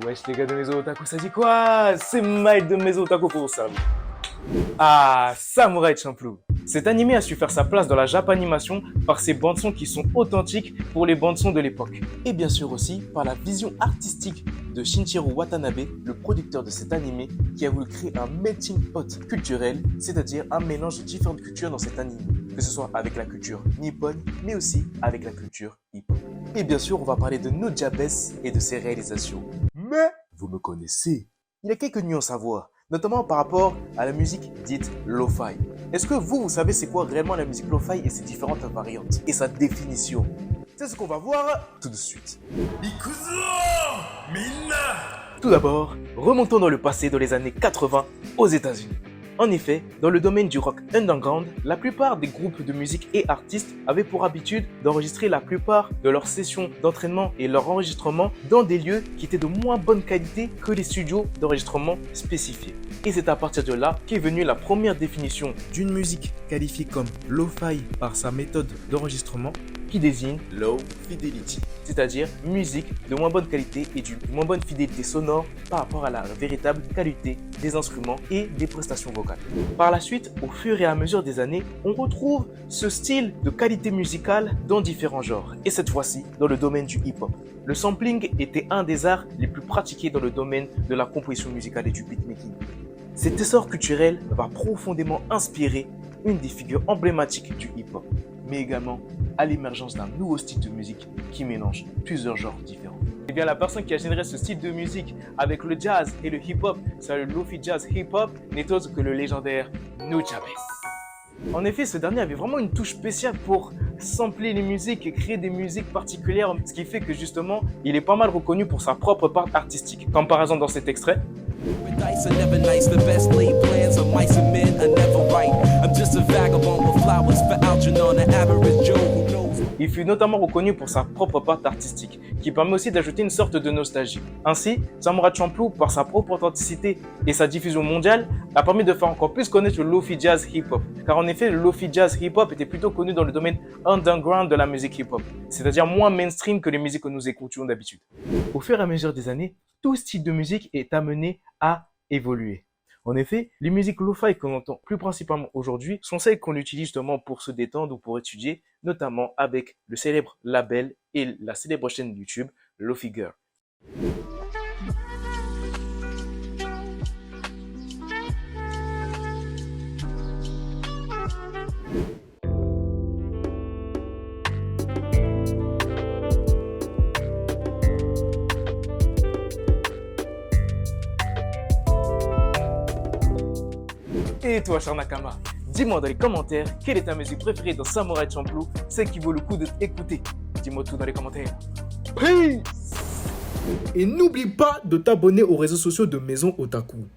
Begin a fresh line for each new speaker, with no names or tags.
Wesh les gars de Maison Otaku, ça dit quoi? C'est Mike de Maison Otaku pour vous servir. Ah, Samurai Champloo. Cet animé a su faire sa place dans la Japanimation par ses bandes-sons qui sont authentiques pour les bandes-sons de l'époque. Et bien sûr aussi par la vision artistique de Shinichiro Watanabe, le producteur de cet animé, qui a voulu créer un melting pot culturel, c'est-à-dire un mélange de différentes cultures dans cet animé, que ce soit avec la culture nippone, mais aussi avec la culture hip-hop. Et bien sûr, on va parler de Nujabes et de ses réalisations. Mais, vous me connaissez, il y a quelques nuances à voir, notamment par rapport à la musique dite lo-fi. Est-ce que vous savez c'est quoi réellement la musique lo-fi et ses différentes variantes et sa définition? C'est ce qu'on va voir tout de suite. Tout d'abord, remontons dans le passé dans les années 80 aux États-Unis. En effet, dans le domaine du rock underground, la plupart des groupes de musique et artistes avaient pour habitude d'enregistrer la plupart de leurs sessions d'entraînement et leurs enregistrements dans des lieux qui étaient de moins bonne qualité que les studios d'enregistrement spécifiés. Et c'est à partir de là qu'est venue la première définition d'une musique qualifiée comme lo-fi par sa méthode d'enregistrement qui désigne low fidelity, c'est-à-dire musique de moins bonne qualité et d'une moins bonne fidélité sonore par rapport à la véritable qualité des instruments et des prestations vocales. Par la suite, au fur et à mesure des années, on retrouve ce style de qualité musicale dans différents genres, et cette fois-ci dans le domaine du hip-hop. Le sampling était un des arts les plus pratiqués dans le domaine de la composition musicale et du beatmaking. Cet essor culturel va profondément inspirer une des figures emblématiques du hip-hop, mais également à l'émergence d'un nouveau style de musique qui mélange plusieurs genres différents. Et bien la personne qui a généré ce style de musique avec le jazz et le hip-hop, c'est le Lofi Jazz Hip-Hop, n'est autre que le légendaire Nujabes. En effet, ce dernier avait vraiment une touche spéciale pour sampler les musiques et créer des musiques particulières, ce qui fait que justement, il est pas mal reconnu pour sa propre part artistique, comme par exemple dans cet extrait. Il fut notamment reconnu pour sa propre part artistique, qui permet aussi d'ajouter une sorte de nostalgie. Ainsi, Samurai Champloo, par sa propre authenticité et sa diffusion mondiale, a permis de faire encore plus connaître le Lofi Jazz Hip-Hop. Car en effet, le Lofi Jazz Hip-Hop était plutôt connu dans le domaine underground de la musique hip-hop, c'est-à-dire moins mainstream que les musiques que nous écoutions d'habitude. Au fur et à mesure des années, tout style de musique est amené à évoluer. En effet, les musiques lo-fi qu'on entend plus principalement aujourd'hui sont celles qu'on utilise justement pour se détendre ou pour étudier, notamment avec le célèbre label et la célèbre chaîne YouTube Lofi Girl. Et toi, cher Nakama, dis-moi dans les commentaires quelle est ta musique préférée dans Samurai Champloo, celle qui vaut le coup d'être écoutée. Dis-moi tout dans les commentaires. Peace!
Et n'oublie pas de t'abonner aux réseaux sociaux de Maison Otaku.